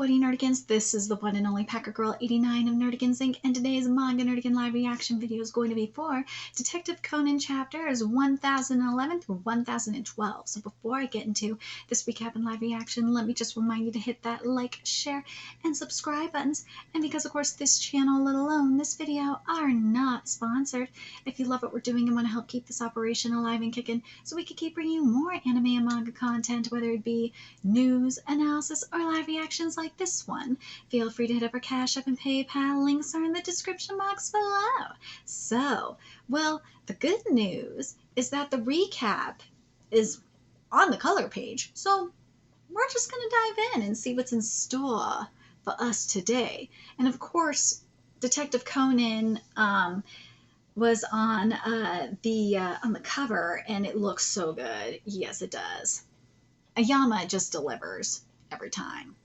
What Nerdigans? This is the one and only Packer Girl 89 of Nerdigans Inc. And today's Manga Nerdigan live reaction video is going to be for Detective Conan chapters 1011 through 1012. So before I get into this recap and live reaction, let me just remind you to hit that like, share, and subscribe buttons. And because of course this channel, let alone this video, are not sponsored, if you love what we're doing and want to help keep this operation alive and kicking so we can keep bringing you more anime and manga content, whether it be news, analysis, or live reactions like this one, feel free to hit up our Cash App and PayPal. Links are in the description box below. So, well, the good news is that the recap is on the color page. So we're just going to dive in and see what's in store for us today. And of course, Detective Conan was on the cover, and it looks so good. Yes, it does. Ayama just delivers every time.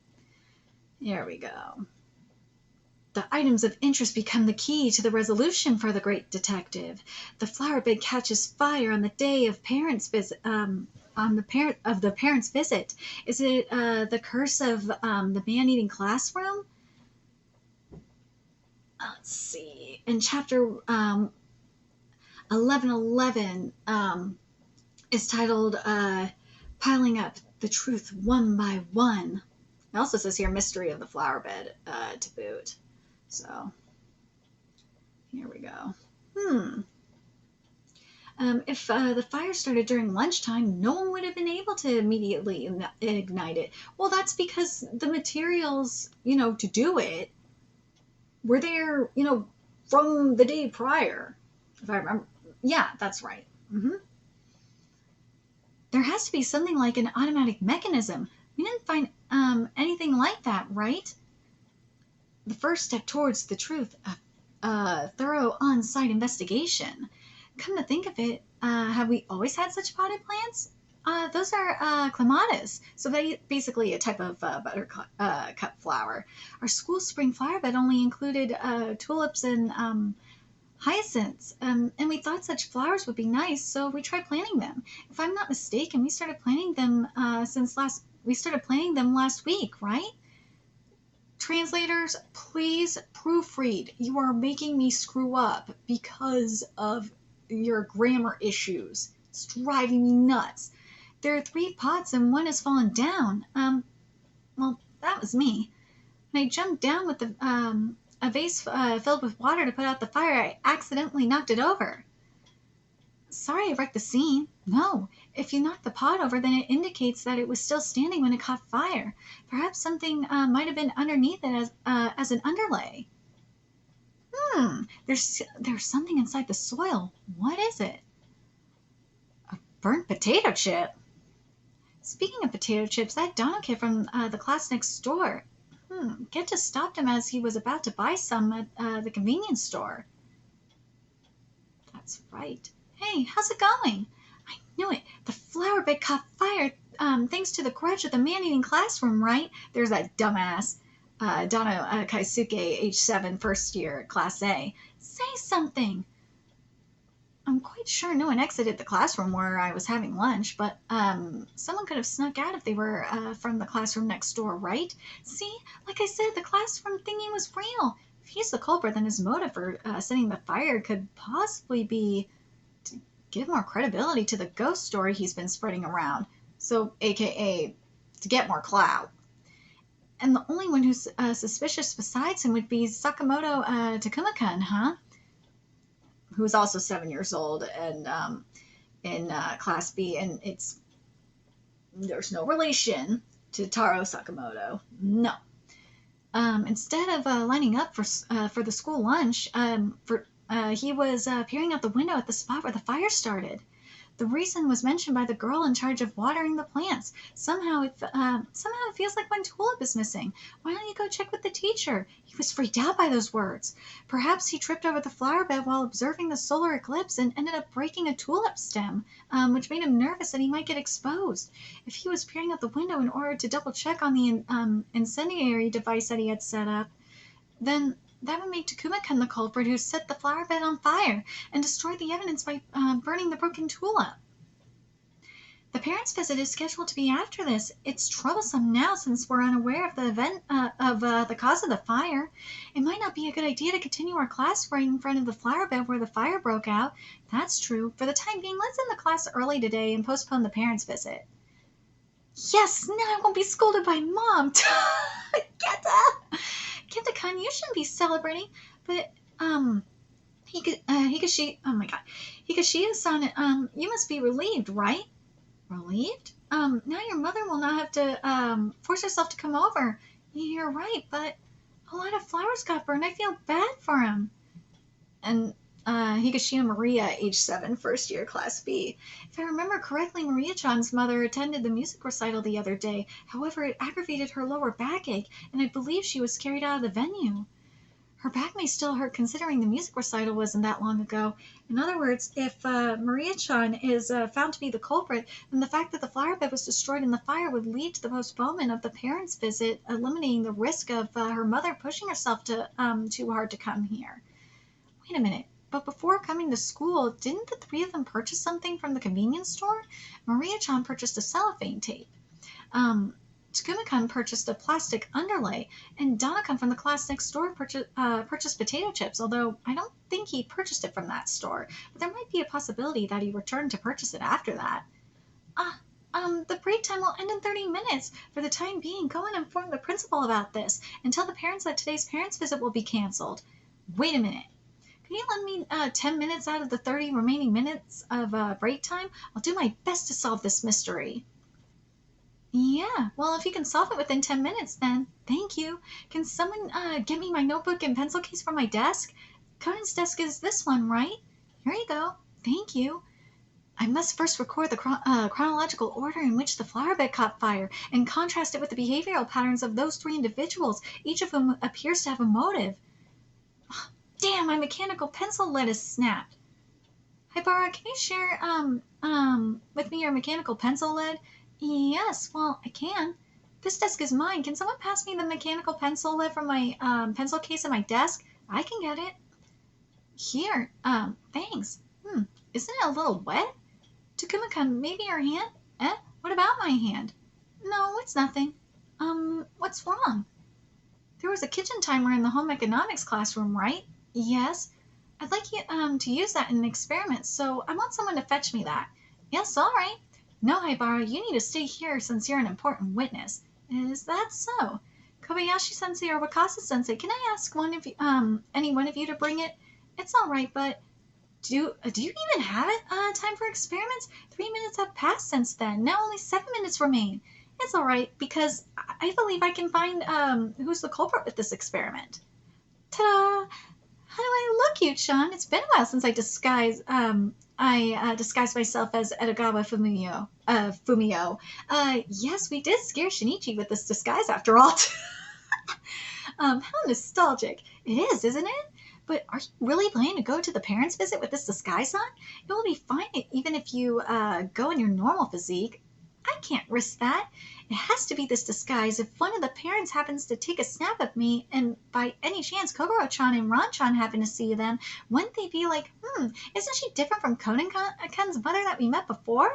Here we go. The items of interest become the key to the resolution for the great detective. The flower bed catches fire on the day of parents' visit. The parents' visit. Is it the curse of the man-eating classroom? Let's see. In chapter 1111 is titled "Piling Up the Truth One by One." It also says here "Mystery of the Flower Bed" to boot. So here we go. If the fire started during lunchtime, no one would have been able to immediately ignite it. Well, that's because the materials, to do it were there, from the day prior. If I remember. Yeah, that's right. There has to be something like an automatic mechanism. We didn't find anything like that, right? The first step towards the truth, a thorough on-site investigation. Come to think of it, have we always had such potted plants? Those are clematis, so basically a type of buttercup flower. Our school spring flower bed only included tulips and hyacinths, and we thought such flowers would be nice, so we tried planting them. If I'm not mistaken, we started planting them last week, right? Translators, please proofread. You are making me screw up because of your grammar issues. It's driving me nuts. There are 3 pots and one has fallen down. Well, that was me. When I jumped down with a vase filled with water to put out the fire, I accidentally knocked it over. Sorry I wrecked the scene. No, if you knocked the pot over, then it indicates that it was still standing when it caught fire. Perhaps something might have been underneath it as an underlay. There's something inside the soil. What is it? A burnt potato chip. Speaking of potato chips, that Donald kid from the class next door. Get just stopped him as he was about to buy some at the convenience store. That's right. Hey, how's it going? I knew it. The flower bed caught fire thanks to the grudge of the man-eating classroom, right? There's that dumbass Dono Kaisuke, age 7, first year, class A. Say something. I'm quite sure no one exited the classroom where I was having lunch, but someone could have snuck out if they were from the classroom next door, right? See, like I said, the classroom thingy was real. If he's the culprit, then his motive for setting the fire could possibly be to give more credibility to the ghost story he's been spreading around. So, aka, to get more clout. And the only one who's suspicious besides him would be Sakamoto Takuma-kun, huh? Who's also 7 years old and in Class B, and there's no relation to Taro Sakamoto. No. Instead of lining up for the school lunch, he was peering out the window at the spot where the fire started. The reason was mentioned by the girl in charge of watering the plants. Somehow it feels like one tulip is missing. Why don't you go check with the teacher? He was freaked out by those words. Perhaps he tripped over the flower bed while observing the solar eclipse and ended up breaking a tulip stem, which made him nervous that he might get exposed. If he was peering out the window in order to double check on the incendiary device that he had set up, then that would make Takuma-kun the culprit who set the flower bed on fire and destroyed the evidence by burning the broken tulip. The parents' visit is scheduled to be after this. It's troublesome now since we're unaware of the event of the cause of the fire. It might not be a good idea to continue our class right in front of the flower bed where the fire broke out. That's true. For the time being, let's end the class early today and postpone the parents' visit. Yes, now I won't be scolded by Mom. Kenta-kun, you shouldn't be celebrating, but Higashia-san, you must be relieved, right? Relieved? Now your mother will not have to force herself to come over. You're right, but a lot of flowers got burned. I feel bad for him. And Higashio Maria, age 7, first year, class B. If I remember correctly, Maria-chan's mother attended the music recital the other day. However, it aggravated her lower backache, and I believe she was carried out of the venue. Her back may still hurt considering the music recital wasn't that long ago. In other words, if Maria-chan is found to be the culprit, then the fact that the flower bed was destroyed in the fire would lead to the postponement of the parents' visit, eliminating the risk of her mother pushing herself too hard to come here. Wait a minute. But before coming to school, didn't the three of them purchase something from the convenience store? Maria-chan purchased a cellophane tape. Takuma-kun purchased a plastic underlay, and Donna-kun from the class next door purchased potato chips, although I don't think he purchased it from that store. But there might be a possibility that he returned to purchase it after that. The break time will end in 30 minutes. For the time being, go and inform the principal about this, and tell the parents that today's parents' visit will be canceled. Wait a minute. Can you lend me 10 minutes out of the 30 remaining minutes of break time? I'll do my best to solve this mystery. Yeah, well, if you can solve it within 10 minutes, then thank you. Can someone get me my notebook and pencil case from my desk? Conan's desk is this one, right? Here you go. Thank you. I must first record the chronological order in which the flower bed caught fire and contrast it with the behavioral patterns of those 3 individuals, each of whom appears to have a motive. Damn, my mechanical pencil lead is snapped. HAIBARA, can you share with me your mechanical pencil lead? Yes, well, I can. This desk is mine. Can someone pass me the mechanical pencil lead from my pencil case at my desk? I can get it. Here, thanks. Isn't it a little wet? Takuma-kun, maybe your hand? What about my hand? No, it's nothing. What's wrong? There was a kitchen timer in the home economics classroom, right? Yes. I'd like you to use that in an experiment, so I want someone to fetch me that. Yes, all right. No, HAIBARA, you need to stay here since you're an important witness. Is that so? Kobayashi-sensei or Wakasa-sensei, can I ask any one of you to bring it? It's all right, but do you even have time for experiments? 3 minutes have passed since then. Now only 7 minutes remain. It's all right, because I believe I can find who's the culprit with this experiment. Ta-da! How do I look, Yu-chan? It's been a while since I disguised myself as Edogawa Fumio. Yes, we did scare Shinichi with this disguise after all. How nostalgic. It is, isn't it? But are you really planning to go to the parents' visit with this disguise on? It will be fine even if you go in your normal physique. I can't risk that. It has to be this disguise. If one of the parents happens to take a snap of me, and by any chance Kogoro-chan and Ron-chan happen to see them, wouldn't they be like, isn't she different from Conan-kun's mother that we met before?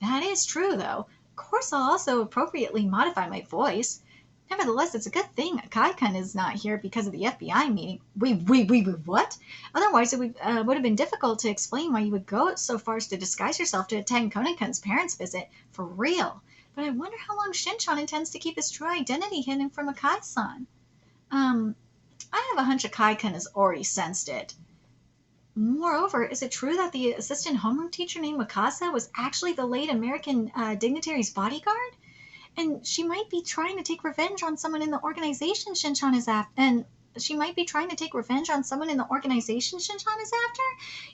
That is true, though. Of course, I'll also appropriately modify my voice. Nevertheless, it's a good thing Kai-kun is not here because of the FBI meeting. Wait, what? Otherwise, it would have been difficult to explain why you would go so far as to disguise yourself to attend Conan-kun's parents' visit. For real. But I wonder how long Shin-chan intends to keep his true identity hidden from Akai-san. I have a hunch Akai-kun has already sensed it. Moreover, is it true that the assistant homeroom teacher named Mikasa was actually the late American dignitary's bodyguard? And she might be trying to take revenge on someone in the organization Shin-chan is after.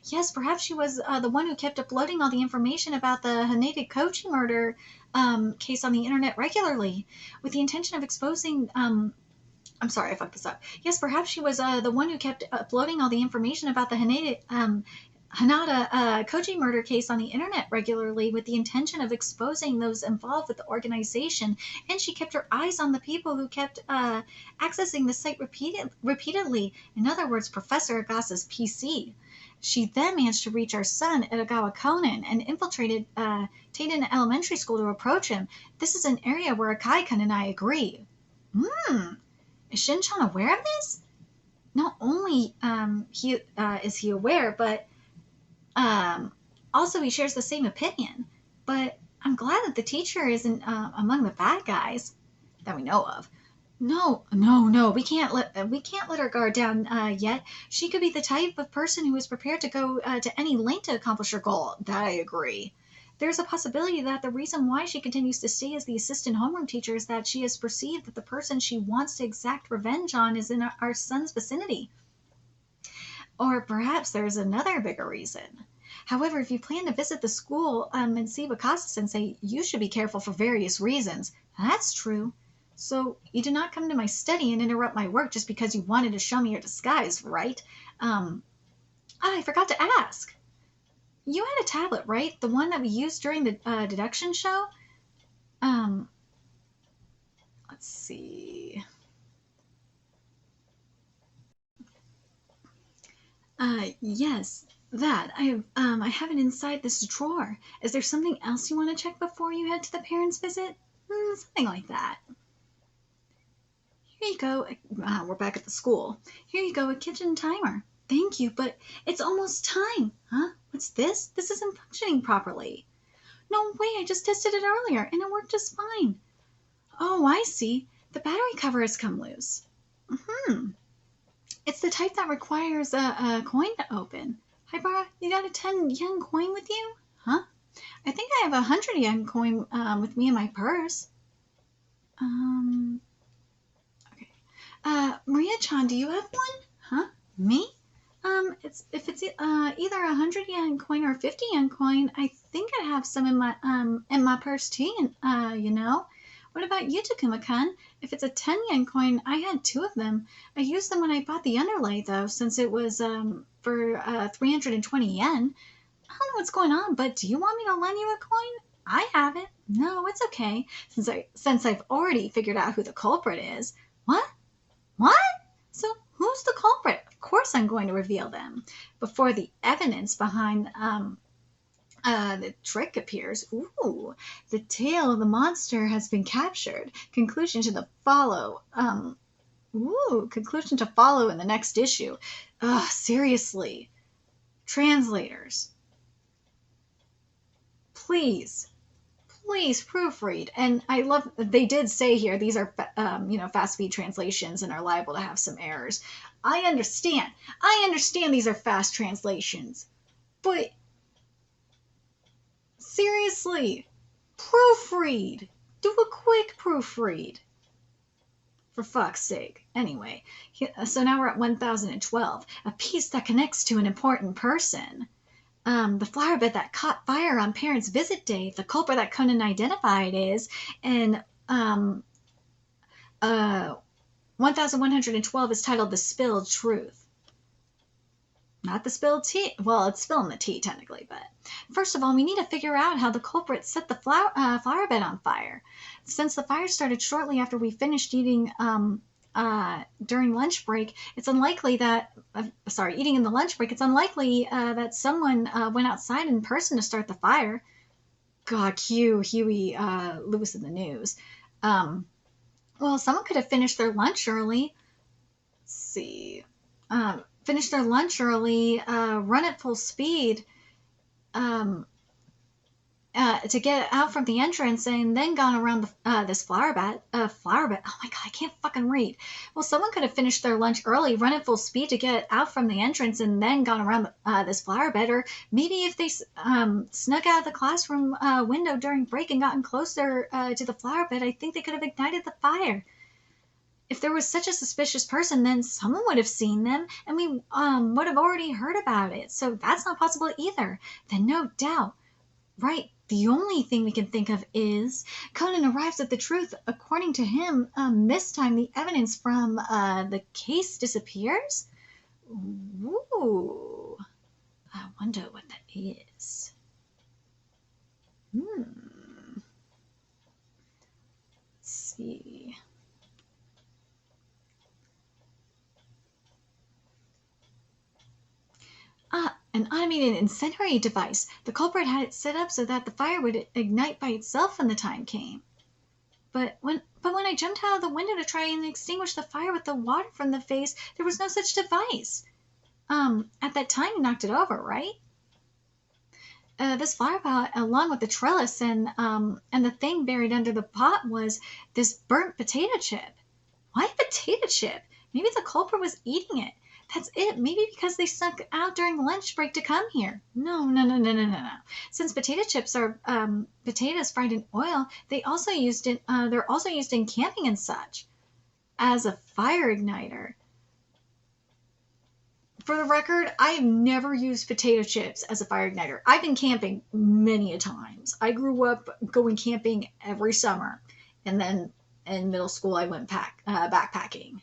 Yes, perhaps she was the one who kept uploading all the information about the Haneda Kochi murder case on the internet regularly, with the intention of exposing. I'm sorry, I fucked this up. Yes, perhaps she was the one who kept uploading all the information about the Haneda Hanada Koji murder case on the internet regularly with the intention of exposing those involved with the organization, and she kept her eyes on the people who kept accessing the site repeatedly. In other words, Professor Agasa's PC. She then managed to reach our son, Itagawa Conan, and infiltrated Taden Elementary School to approach him. This is an area where Akai-kun and I agree. Is Shin-chan aware of this? Not only is he aware, but also he shares the same opinion. But I'm glad that the teacher isn't among the bad guys that we know of. No, we can't let her guard down yet. She could be the type of person who is prepared to go to any length to accomplish her goal. That I agree. There's a possibility that the reason why she continues to stay as the assistant homeroom teacher is that she has perceived that the person she wants to exact revenge on is in our son's vicinity. Or perhaps there's another bigger reason. However, if you plan to visit the school and see Wakasa-sensei, you should be careful for various reasons. That's true. So you did not come to my study and interrupt my work just because you wanted to show me your disguise, right? I forgot to ask. You had a tablet, right? The one that we used during the deduction show? Let's see. Yes, that. I have it inside this drawer. Is there something else you want to check before you head to the parents' visit? Something like that. Here you go. We're back at the school. Here you go, a kitchen timer. Thank you, but it's almost time. Huh? What's this? This isn't functioning properly. No way, I just tested it earlier, and it worked just fine. Oh, I see. The battery cover has come loose. It's the type that requires a coin to open. HAIBARA, you got a 10 yen coin with you? Huh? I think I have a 100 yen coin with me in my purse. Okay. Maria-chan, do you have one? Huh? Me? If it's either a 100 yen coin or a 50 yen coin, I think I have some in my purse too. You know. What about you, Takuma-kun? If it's a 10 yen coin, I had 2 of them. I used them when I bought the underlay, though, since it was for 320 yen. I don't know what's going on, but do you want me to lend you a coin? I have it. No, it's okay, since I've already figured out who the culprit is. What? So who's the culprit? Of course I'm going to reveal them before the evidence behind the trick appears. Ooh, the tail of the monster has been captured. Conclusion to follow in the next issue. Seriously. Translators. Please proofread. And I love, they did say here, these are, fast speed translations and are liable to have some errors. I understand these are fast translations, but seriously, proofread. Do a quick proofread. For fuck's sake. Anyway, so now we're at 1012. A piece that connects to an important person. The flower bed that caught fire on parents' visit day. The culprit that Conan identified is, and 1112 is titled The Spilled Truth. Not the spilled tea. Well, it's spilling the tea, technically, but first of all, we need to figure out how the culprit set the flower bed on fire. Since the fire started shortly after we finished eating during lunch break, it's unlikely that, eating in the lunch break, it's unlikely that someone went outside in person to start the fire. God, cue Huey Lewis in the news. Well, someone could have finished their lunch early. Let's see. Finish their lunch early, run at full speed to get out from the entrance, and then gone around this flower bed. Oh my god, I can't fucking read. Well, someone could have finished their lunch early, run at full speed to get out from the entrance, and then gone around this flower bed. Or maybe if they snuck out of the classroom window during break and gotten closer to the flower bed, I think they could have ignited the fire. If there was such a suspicious person, then someone would have seen them, and we would have already heard about it. So that's not possible either. Then no doubt. Right, the only thing we can think of is Conan arrives at the truth. According to him, this time the evidence from the case disappears? Ooh. I wonder what that is. Let's see. An automated incendiary device. The culprit had it set up so that the fire would ignite by itself when the time came. But when I jumped out of the window to try and extinguish the fire with the water from the vase, there was no such device. At that time you knocked it over, right? This flower pot, along with the trellis and the thing buried under the pot, was this burnt potato chip. Why a potato chip? Maybe the culprit was eating it. That's it. Maybe because they snuck out during lunch break to come here. No. Since potato chips are potatoes fried in oil, they're also used in camping and such as a fire igniter. For the record, I've never used potato chips as a fire igniter. I've been camping many a times. I grew up going camping every summer, and then in middle school I went backpacking.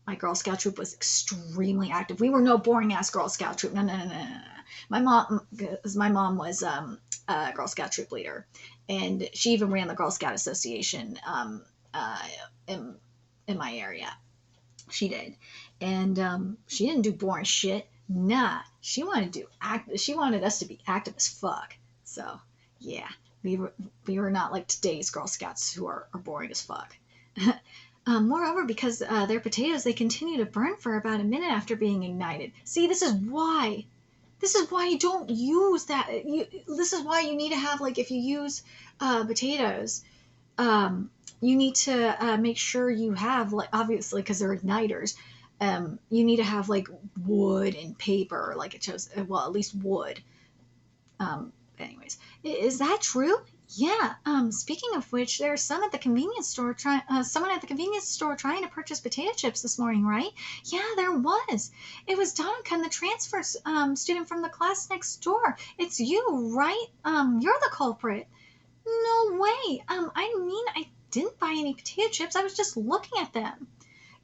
My Girl Scout troop was extremely active. We were no boring ass Girl Scout troop. No. My mom was a Girl Scout troop leader, and she even ran the Girl Scout Association in my area. She did, and she didn't do boring shit. Nah, she wanted us to be active as fuck. So yeah, we were not like today's Girl Scouts who are boring as fuck. Moreover, because they're potatoes, they continue to burn for about a minute after being ignited. See, this is why you don't use that. This is why you need to have, like, if you use potatoes, you need to make sure you have, like, obviously, because they're igniters, you need to have, like, wood and paper, like it shows, well, at least wood. Anyways, is that true? Yeah. Speaking of which, there's someone at the convenience store trying to purchase potato chips this morning, right? Yeah, there was. It was Donica, the transfer student from the class next door. It's you, right? You're the culprit. No way. I didn't buy any potato chips. I was just looking at them.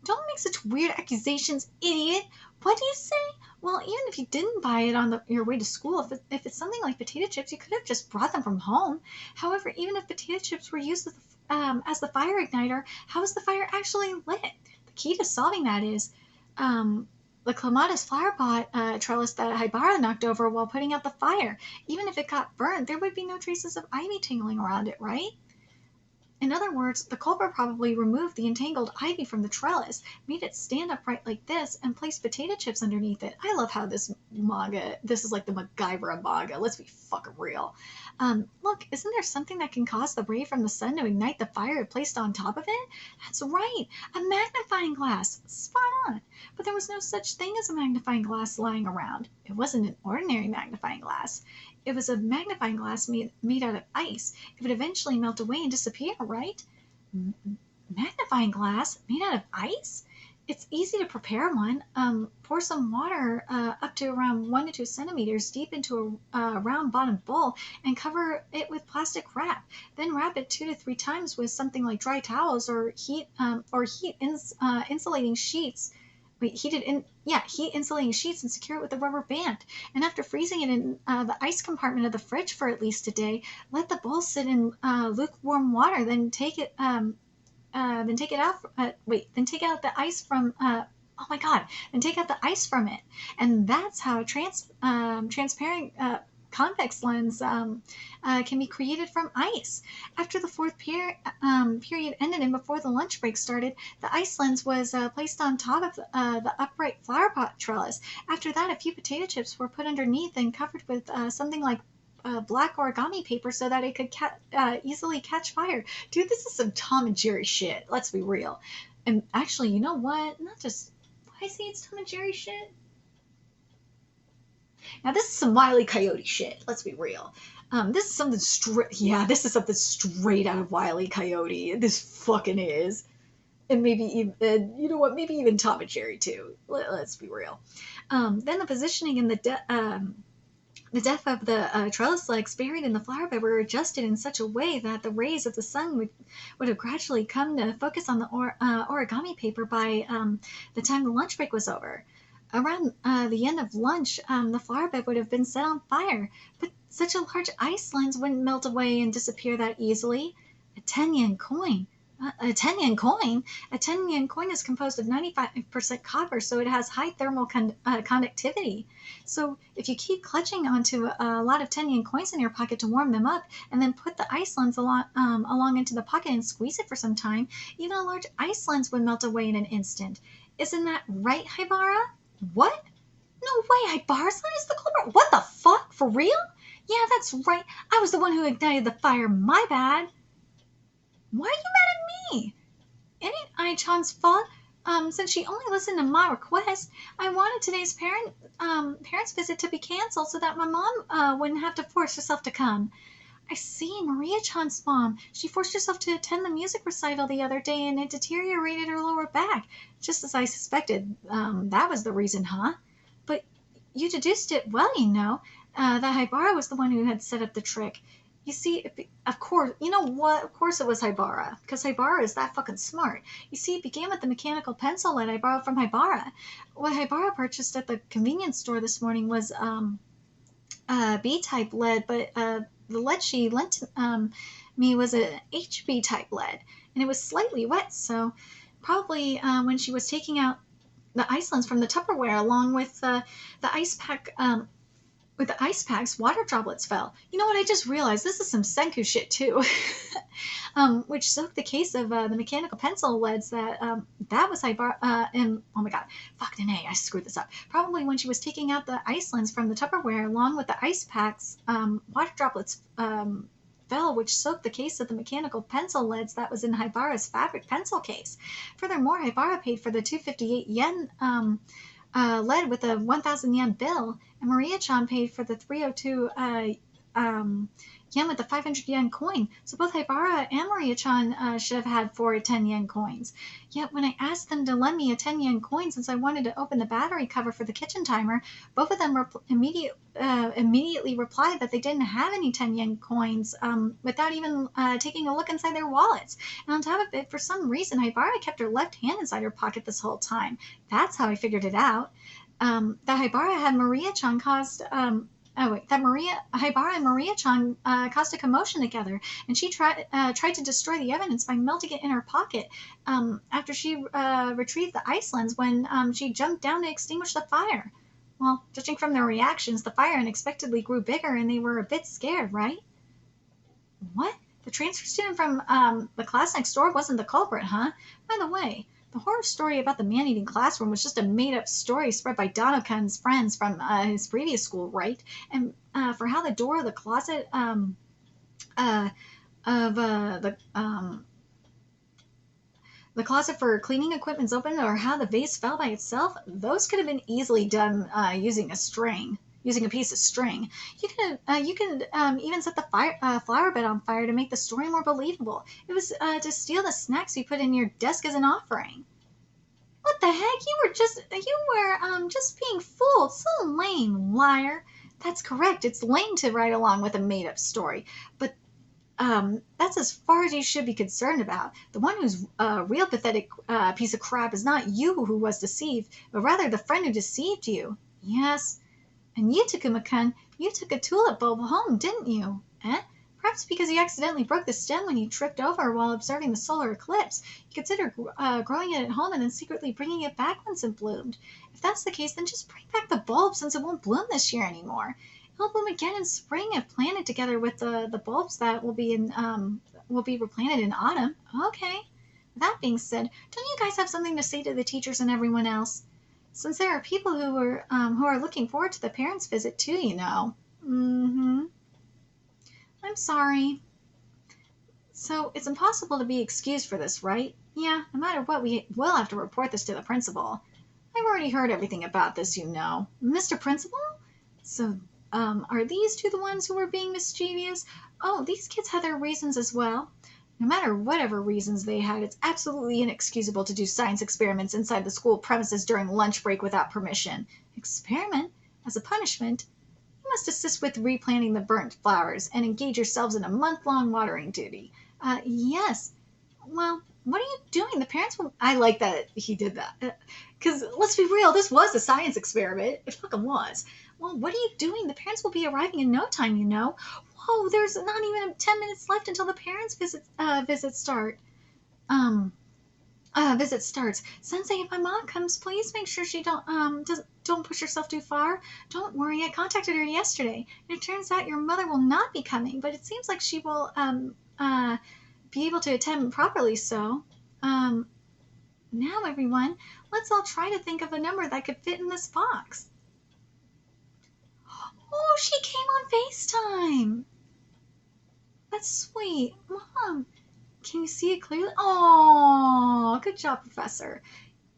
Don't make such weird accusations, idiot. What do you say? Well, even if you didn't buy it on your way to school, if it's something like potato chips, you could have just brought them from home. However, even if potato chips were used as the fire igniter, how is the fire actually lit? The key to solving that is the clematis flower pot trellis that HAIBARA knocked over while putting out the fire. Even if it got burned, there would be no traces of ivy tangling around it, right? In other words, the culprit probably removed the entangled ivy from the trellis, made it stand upright like this, and placed potato chips underneath it. I love how this is like the MacGyver manga. Let's be fucking real. Look, isn't there something that can cause the ray from the sun to ignite the fire it placed on top of it? That's right, a magnifying glass. Spot on. But there was no such thing as a magnifying glass lying around. It wasn't an ordinary magnifying glass. It was a magnifying glass made out of ice. It would eventually melt away and disappear, right? Magnifying glass made out of ice? It's easy to prepare one. Pour some water up to around 1 to 2 centimeters deep into a round bottom bowl and cover it with plastic wrap. Then wrap it 2 to 3 times with something like dry towels or heat insulating sheets. Heat insulating sheets and secure it with a rubber band. And after freezing it in the ice compartment of the fridge for at least a day, let the bowl sit in lukewarm water. Then take out the ice from. Then take out the ice from it, and that's how a transparent convex lens can be created from ice. After the fourth period ended and before the lunch break started, the ice lens was placed on top of the upright flower pot trellis. After that, a few potato chips were put underneath and covered with something like black origami paper so that it could easily catch fire. Dude, this is some Tom and Jerry shit. Let's be real. And actually, you know what? Not just... Why I say it's Tom and Jerry shit? Now, this is some Wile E. Coyote shit. Let's be real. This is something straight out of Wile E. Coyote. This fucking is. And maybe even, you know what? Maybe even Tom and Jerry too. Let's be real. Then the positioning and the depth of the trellis legs buried in the flower bed were adjusted in such a way that the rays of the sun would have gradually come to focus on the origami paper by the time the lunch break was over. Around the end of lunch, the flower bed would have been set on fire, but such a large ice lens wouldn't melt away and disappear that easily. A 10 yen coin. A 10 yen coin? A 10 yen coin is composed of 95% copper, so it has high thermal conductivity. So if you keep clutching onto a lot of 10 yen coins in your pocket to warm them up, and then put the ice lens along into the pocket and squeeze it for some time, even a large ice lens would melt away in an instant. Isn't that right, Haibara? What? No way, Haibara-san is the culprit. What the fuck? For real? Yeah, that's right. I was the one who ignited the fire. My bad. Why are you mad at me? It ain't Ai-chan's fault. Since she only listened to my request, I wanted today's parents' visit to be canceled so that my mom wouldn't have to force herself to come. I see, Maria-chan's mom. She forced herself to attend the music recital the other day and it deteriorated her lower back. Just as I suspected, that was the reason, huh? But you deduced it well, you know. That Haibara was the one who had set up the trick. You see, of course, you know what? Of course it was Haibara, because Haibara is that fucking smart. You see, it began with the mechanical pencil lead I borrowed from Haibara. What Haibara purchased at the convenience store this morning was B-type lead, but the lead she lent me was a HB type lead, and it was slightly wet, so probably when she was taking out the ice lens from the Tupperware along with the ice pack, with the ice packs, water droplets fell. You know what? I just realized this is some Senku shit too, which soaked the case of the mechanical pencil leads that was Haibara. And oh my god, fucking A, I screwed this up. Probably when she was taking out the ice lens from the Tupperware along with the ice packs, water droplets fell, which soaked the case of the mechanical pencil leads that was in Haibara's fabric pencil case. Furthermore, Haibara paid for the 258 yen lead with a 1,000 yen bill, and Maria-chan paid for the 302 yen with the 500 yen coin. So both Haibara and Maria-chan should have had 4 10 yen coins. Yet when I asked them to lend me a 10 yen coin since I wanted to open the battery cover for the kitchen timer, both of them immediately replied that they didn't have any 10 yen coins without even taking a look inside their wallets. And on top of it, for some reason, Haibara kept her left hand inside her pocket this whole time. That's how I figured it out. That Haibara had Maria-chan caused Haibara and Maria-chan caused a commotion together, and she tried to destroy the evidence by melting it in her pocket after she retrieved the ice lens when she jumped down to extinguish the fire. Well, judging from their reactions, the fire unexpectedly grew bigger, and they were a bit scared, right? What? The transfer student from the class next door wasn't the culprit, huh? By the way, the horror story about the man-eating classroom was just a made-up story spread by Donokan's friends from his previous school, right? And for how the door of the closet the closet for cleaning equipment's open, or how the vase fell by itself, those could have been easily done using a piece of string. You could even set the flower bed on fire to make the story more believable. It was to steal the snacks you put in your desk as an offering. What the heck? You were just being fooled. So lame, liar. That's correct. It's lame to ride along with a made-up story, but that's as far as you should be concerned about. The one who's a real pathetic piece of crap is not you who was deceived, but rather the friend who deceived you. Yes. And you, Takuma-kun, you took a tulip bulb home, didn't you? Eh? Perhaps because you accidentally broke the stem when you tripped over while observing the solar eclipse. You considered growing it at home and then secretly bringing it back once it bloomed. If that's the case, then just bring back the bulb since it won't bloom this year anymore. It'll bloom again in spring if planted together with the bulbs that will be replanted in autumn. Okay. That being said, don't you guys have something to say to the teachers and everyone else? Since there are people who are looking forward to the parents' visit too, you know. Mm-hmm. I'm sorry. So it's impossible to be excused for this, right? Yeah, no matter what, we will have to report this to the principal. I've already heard everything about this, you know. Mr. Principal? So, are these two the ones who were being mischievous? Oh, these kids had their reasons as well. No matter whatever reasons they had, it's absolutely inexcusable to do science experiments inside the school premises during lunch break without permission. Experiment? As a punishment? You must assist with replanting the burnt flowers and engage yourselves in a month-long watering duty. Yes. Well, what are you doing? The parents will. I like that he did that. Because let's be real, this was a science experiment. It fucking was. Well, what are you doing? The parents will be arriving in no time, you know. Whoa, there's not even 10 minutes left until the parents' visit starts. Sensei, if my mom comes, please make sure she don't push herself too far. Don't worry, I contacted her yesterday, and it turns out your mother will not be coming, but it seems like she will be able to attend properly. So, now everyone, let's all try to think of a number that could fit in this box. Oh, she came on FaceTime. That's sweet, Mom. Can you see it clearly? Oh, good job, Professor.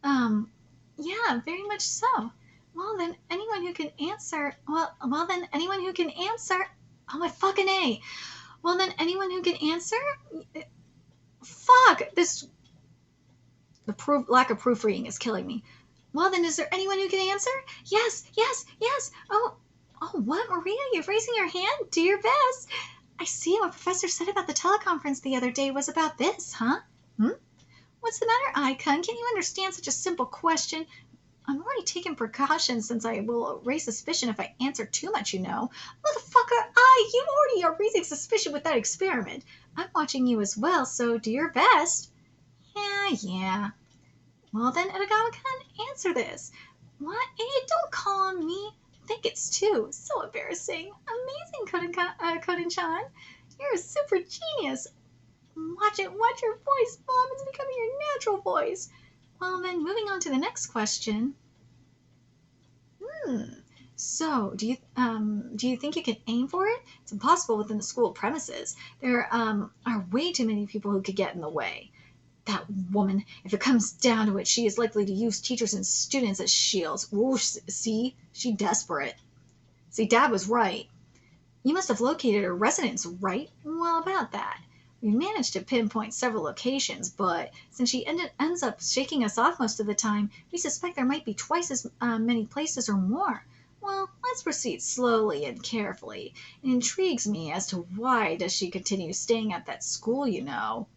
Yeah, very much so. Well, then anyone who can answer. Well, then anyone who can answer. Oh my fucking A. Well, then anyone who can answer. Fuck this. The lack of proofreading is killing me. Well, then is there anyone who can answer? Yes. Oh, what, Maria? You're raising your hand. Do your best. I see what Professor said about the teleconference the other day was about this, huh? What's the matter, Icon? Can't you understand such a simple question? I'm already taking precautions since I will raise suspicion if I answer too much, you know. Motherfucker, you already are raising suspicion with that experiment. I'm watching you as well, so do your best. Yeah. Well then, Edagama-kun, answer this. What? Hey, don't call on me. Think it's too. So embarrassing. Amazing, Conan-chan. You're a super genius. Watch your voice, Mom. It's becoming your natural voice. Well, then, moving on to the next question. So, do you think you can aim for it? It's impossible within the school premises. There are way too many people who could get in the way. That woman, if it comes down to it, she is likely to use teachers and students as shields. Ooh, see? She's desperate. See, Dad was right. You must have located her residence, right? Well, about that. We managed to pinpoint several locations, but since she ends up shaking us off most of the time, we suspect there might be twice as many places or more. Well, let's proceed slowly and carefully. It intrigues me as to why does she continue staying at that school, you know.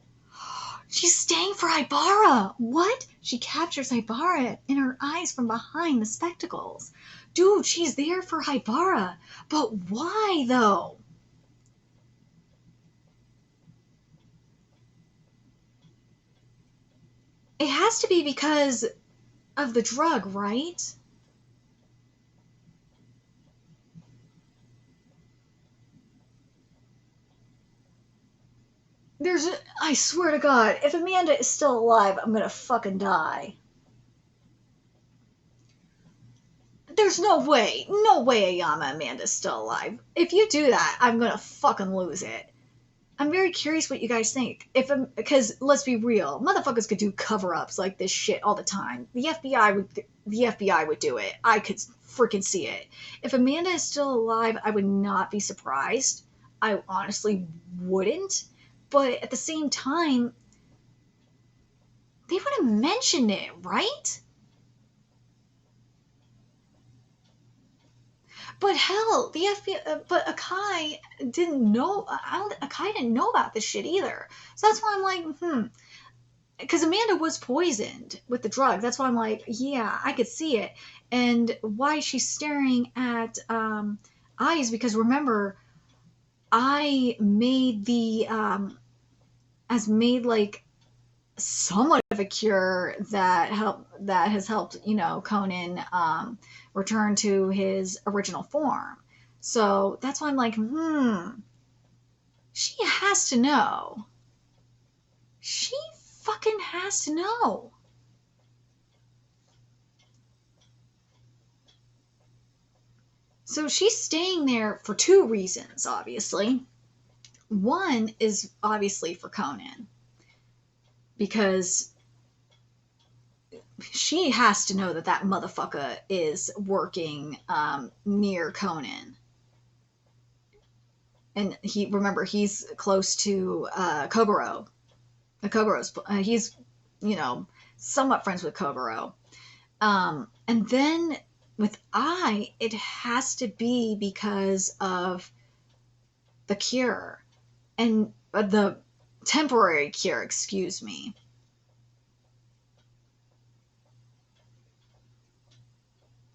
She's staying for HAIBARA! What? She captures HAIBARA in her eyes from behind the spectacles. Dude, she's there for HAIBARA. But why, though? It has to be because of the drug, right? I swear to God, if Amanda is still alive, I'm gonna fucking die. There's no way, Ayama Amanda's still alive. If you do that, I'm gonna fucking lose it. I'm very curious what you guys think. Because let's be real, motherfuckers could do cover-ups like this shit all the time. The FBI would do it. I could freaking see it. If Amanda is still alive, I would not be surprised. I honestly wouldn't. But at the same time, they would have mentioned it, right? But hell, the FBI, but Akai didn't know. Akai didn't know about this shit either. So that's why I'm like, because Amanda was poisoned with the drug. That's why I'm like, yeah, I could see it. And why she's staring at eyes, because remember, I made like somewhat of a cure that has helped, you know, Conan return to his original form. So that's why I'm like, she has to know. She fucking has to know. So she's staying there for two reasons, obviously. One is obviously for Conan, because she has to know that that motherfucker is working near Conan. And he's close to Kogoro. He's, you know, somewhat friends with Kogoro. And then with it has to be because of the cure. And the temporary cure, excuse me.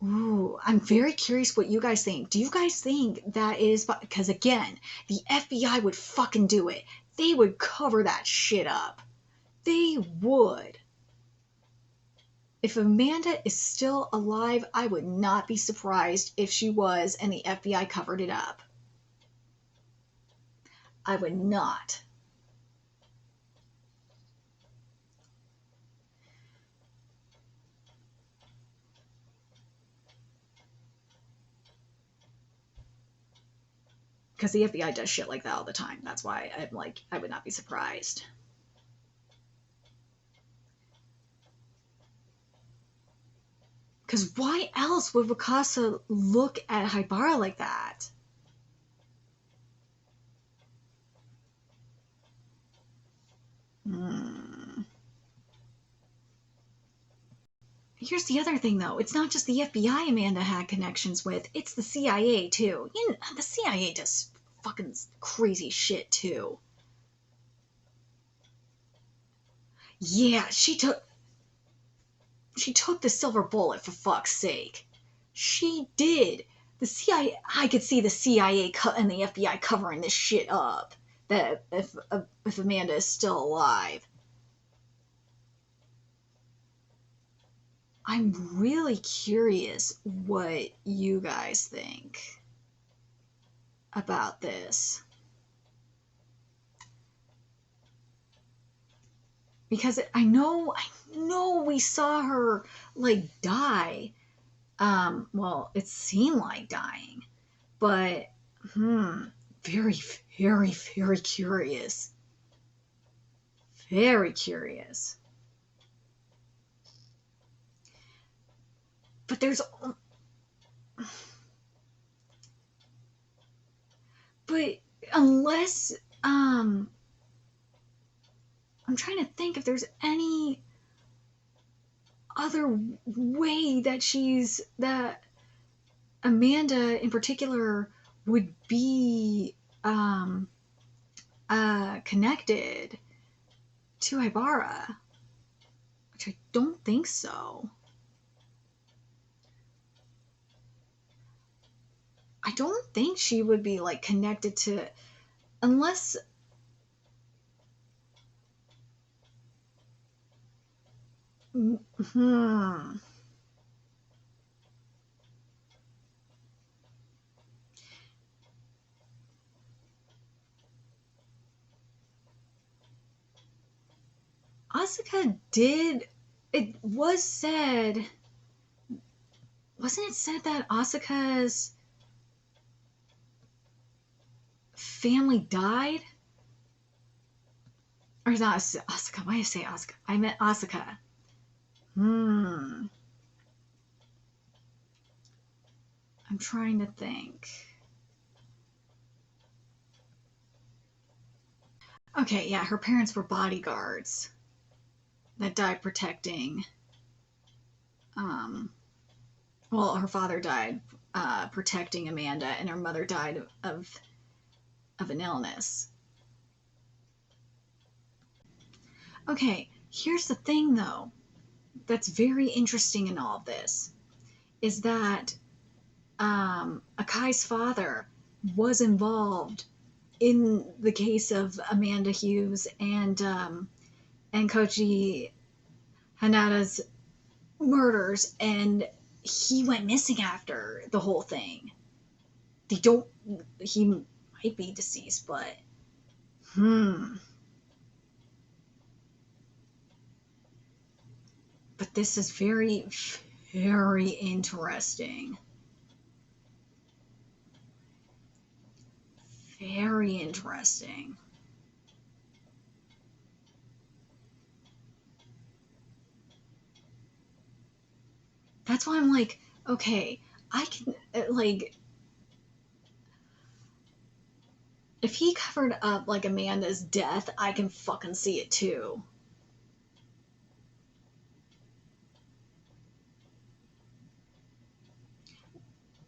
Ooh, I'm very curious what you guys think. Do you guys think that is because again, the FBI would fucking do it. They would cover that shit up. They would. If Amanda is still alive, I would not be surprised if she was and the FBI covered it up. I would not. Because the FBI does shit like that all the time. That's why I'm like, I would not be surprised. Because why else would Wakasa look at HAIBARA like that? Here's the other thing, though. It's not just the FBI Amanda had connections with. It's the CIA, too. You know, the CIA does fucking crazy shit, too. Yeah, she took the silver bullet, for fuck's sake. She did. The CIA, I could see the CIA and the FBI covering this shit up. That if Amanda is still alive. I'm really curious what you guys think about this. Because I know we saw her like die. Well, it seemed like dying, but very, very, very curious. Very curious. But there's, but unless I'm trying to think if there's any other way that Amanda in particular would be connected to HAIBARA, which I don't think so. I don't think she would be like connected to, unless Asuka did. It was said, wasn't it said that Asuka's family died? Or is not Asuka? Why did I say Asuka? I meant Asuka. I'm trying to think. Okay, yeah, her parents were bodyguards that died protecting. Well, her father died protecting Amanda, and her mother died of an illness. Okay, here's the thing, though, that's very interesting in all of this, is that Akai's father was involved in the case of Amanda Hughes and Koji Hanada's murders, and he went missing after the whole thing. He might be deceased, but But this is very, very interesting. Very interesting. That's why I'm like, okay, I can, like, if he covered up, like, Amanda's death, I can fucking see it too.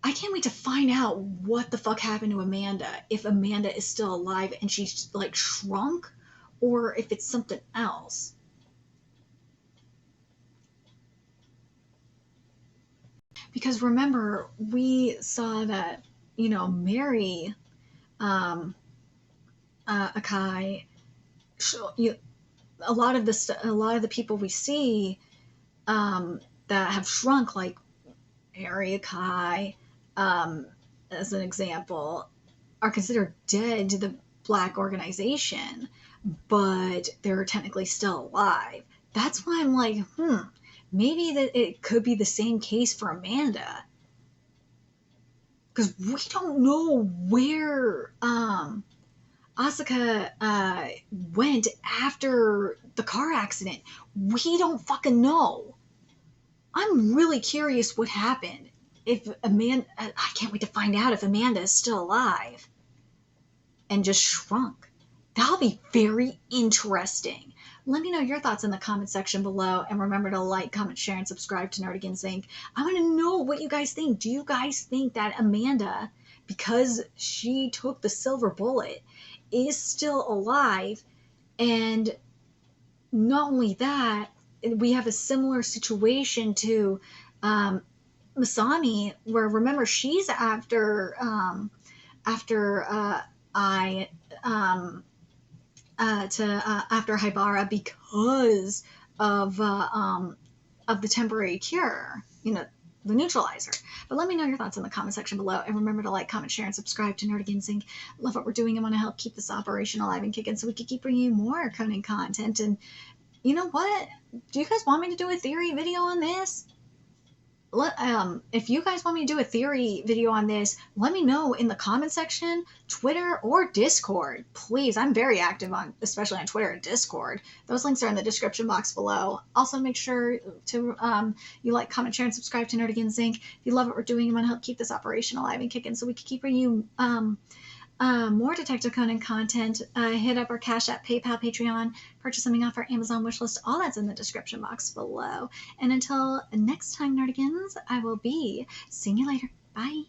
I can't wait to find out what the fuck happened to Amanda. If Amanda is still alive and she's, like, shrunk, or if it's something else. Because remember, we saw that, Mary, Akai, a lot of the people we see, that have shrunk, like Mary Akai, as an example, are considered dead to the Black organization, but they're technically still alive. That's why I'm like, maybe that it could be the same case for Amanda, because we don't know where Asuka went after the car accident. We don't fucking know. I'm really curious what happened. If Amanda, I can't wait to find out if Amanda is still alive and just shrunk. That'll be very interesting. Let me know your thoughts in the comment section below, and remember to like, comment, share, and subscribe to Nerdigans Inc. I want to know what you guys think. Do you guys think that Amanda, because she took the silver bullet, is still alive? And not only that, we have a similar situation to Masami, where remember she's after HAIBARA because of the temporary cure, the neutralizer. But let me know your thoughts in the comment section below, and remember to like, comment, share, and subscribe to Nerdigans Inc. Love what we're doing and want to help keep this operation alive and kicking so we can keep bringing you more Conan content. And you know what? Do you guys want me to do a theory video on this? If you guys want me to do a theory video on this, let me know in the comment section, Twitter, or Discord. Please, I'm very active especially on Twitter and Discord. Those links are in the description box below. Also, make sure to you like, comment, share, and subscribe to Nerdigans Inc. If you love what we're doing and want to help keep this operation alive and kicking so we can keep bringing you more Detective Conan content, hit up our Cash App, PayPal, Patreon, purchase something off our Amazon wishlist. All that's in the description box below. And until next time, Nerdigans, I will be seeing you later. Bye.